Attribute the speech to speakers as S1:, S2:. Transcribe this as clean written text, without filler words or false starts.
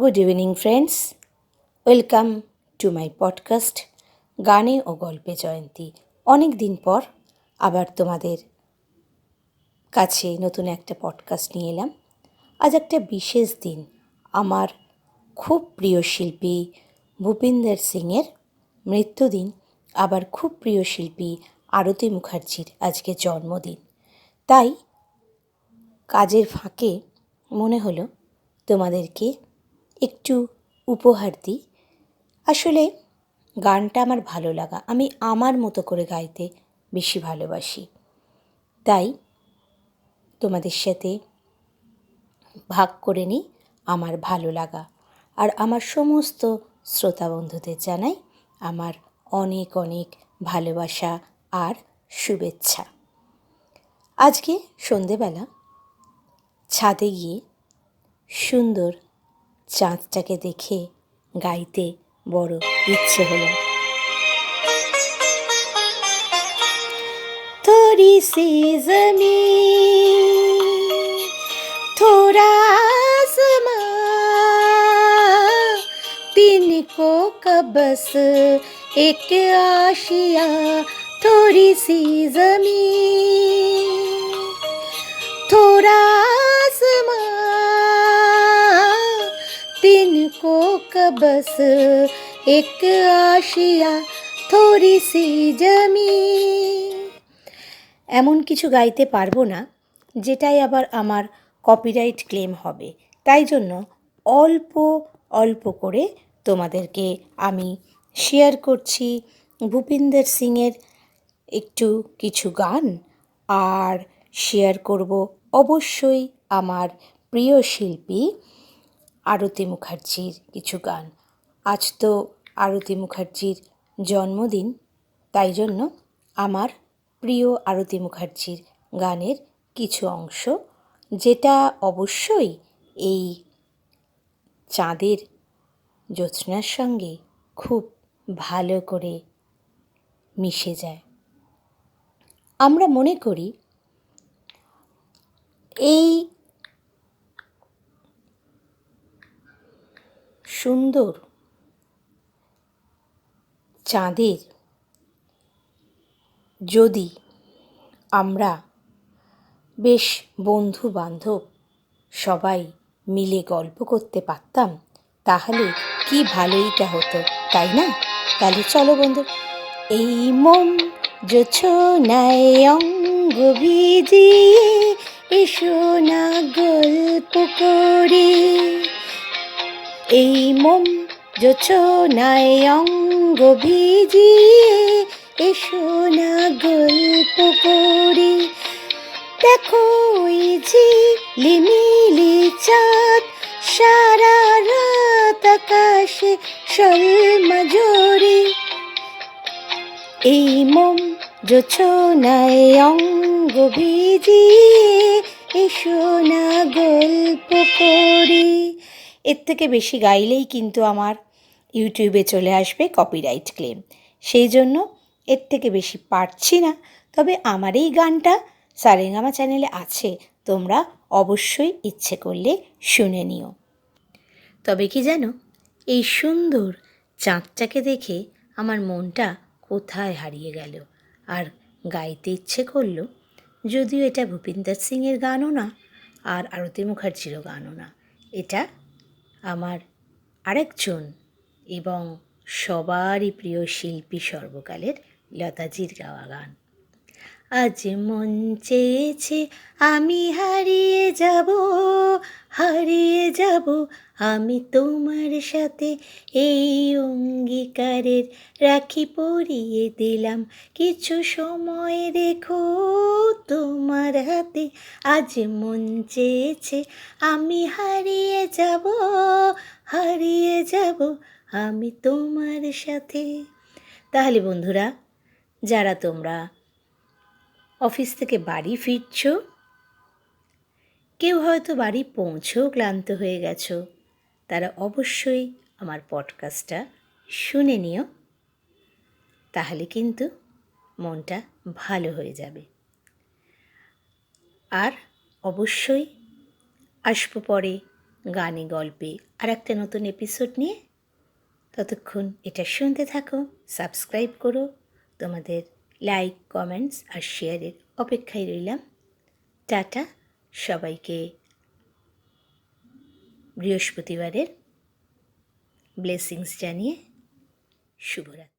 S1: Good evening friends, welcome to my podcast গানে ও গল্পে জয়ন্তী। অনেক দিন পর আবার তোমাদের কাছে নতুন একটা পডকাস্ট নিয়ে এলাম। আজ একটা বিশেষ দিন, আমার খুব প্রিয় শিল্পী ভূপিন্দর সিংয়ের মৃত্যুদিন, আবার খুব প্রিয় শিল্পী আরতি মুখার্জির আজকে জন্মদিন। তাই কাজের ফাঁকে মনে হলো তোমাদেরকে একটু উপহার দিই। আসলে গানটা আমার ভালো লাগা, আমি আমার মতো করে গাইতে বেশি ভালোবাসি, তাই তোমাদের সাথে ভাগ করে নিই আমার ভালো লাগা। আর আমার সমস্ত শ্রোতা বন্ধুদের জানাই আমার অনেক অনেক ভালোবাসা আর শুভেচ্ছা। আজকে সন্ধেবেলা ছাদে গিয়ে সুন্দর চাঁদটাকে দেখে গাইতে বড় ইচ্ছে হলো। थोड़ी सी ज़मीन, थोड़ा आसमां, तीन को कबस एक आशिया। थोड़ी सी ज़मीन, थोड़ा आसमां, तीन को कबस एक आशिया। थोड़ी सी ज़मीन। এমন কিছু গাইতে পারবো না যেটাই আবার আমার কপিরাইট ক্লেম হবে, তাই জন্য অল্প অল্প করে তোমাদেরকে আমি শেয়ার করছি ভূপিন্দর সিংয়ের একটু কিছু গান, আর শেয়ার করব অবশ্যই আমার প্রিয় শিল্পী আরতি মুখার্জির কিছু গান। আজ তো আরতি মুখার্জির জন্মদিন, তাই জন্য আমার প্রিয় আরতি মুখার্জির গানের কিছু অংশ, যেটা অবশ্যই এই চাঁদের জ্যোৎস্নার সঙ্গে খুব ভালো করে মিশে যায়। আমরা মনে করি এই সুন্দর চাঁদের যদি আমরা বেশ বন্ধু বান্ধব সবাই মিলে গল্প করতে পারতাম, তাহলে কি ভালোইটা হতো, তাই না? তাহলে চলো বন্ধু, এই মন জোছনায় অঙ্গ ভিজিয়ে এসো না গল্প করে। এই মন জোছনায় অঙ্গ ভিজিয়ে এসো না গল্প করে। দেখো ওই ঝিলিমিলি চাঁদ সারা রাত আকাশে শর্মা জোরে। এই মন জোছনায় অঙ্গ ভিজিয়ে এসো না গল্প করে। এর থেকে বেশি গাইলেই কিন্তু আমার ইউটিউবে চলে আসবে কপিরাইট ক্লেম, সেই জন্য এর থেকে বেশি পারছি না। তবে আমার এই গানটা সারেগামা চ্যানেলে আছে, তোমরা অবশ্যই ইচ্ছে করলে শুনে নিও। তবে কি জানো, এই সুন্দর চাঁদটাকে দেখে আমার মনটা কোথায় হারিয়ে গেল, আর গাইতে ইচ্ছে করলো। যদিও এটা ভূপিন্দর সিংয়ের গানও না, আর আরতি মুখার্জিরও গানও না, এটা আমার আরেকজন এবং সবারই প্রিয় শিল্পী সর্বকালের লতাজির গাওয়া গান। আজ মন চেয়েছে আমি হারিয়ে যাব, হারিয়ে যাব আমি তোমার সাথে। এই অঙ্গীকারের রাখি পরিয়ে দিলাম, কিছু সময় রেখো তোমার হাতে। আজ মন চেয়েছে আমি হারিয়ে যাব, হারিয়ে যাব আমি তোমার সাথে। তাহলে বন্ধুরা, যারা তোমরা অফিস থেকে বাড়ি ফিরছ, কেউ হয়তো বাড়ি পৌঁছেও ক্লান্ত হয়ে গেছো, তারা অবশ্যই আমার পডকাস্টটা শুনে নিও, তাহলে কিন্তু মনটা ভালো হয়ে যাবে। আর অবশ্যই আসবো পরে গানে গল্পে আর একটা নতুন এপিসোড নিয়ে। ততক্ষণ এটা শুনতে থাকো, সাবস্ক্রাইব করো। তোমাদের লাইক, কমেন্টস আর শেয়ারের অপেক্ষায় রইলাম। টাটা সবাইকে। বৃহস্পতিবারের ব্লেসিংস জানিয়ে শুভরাত্রি।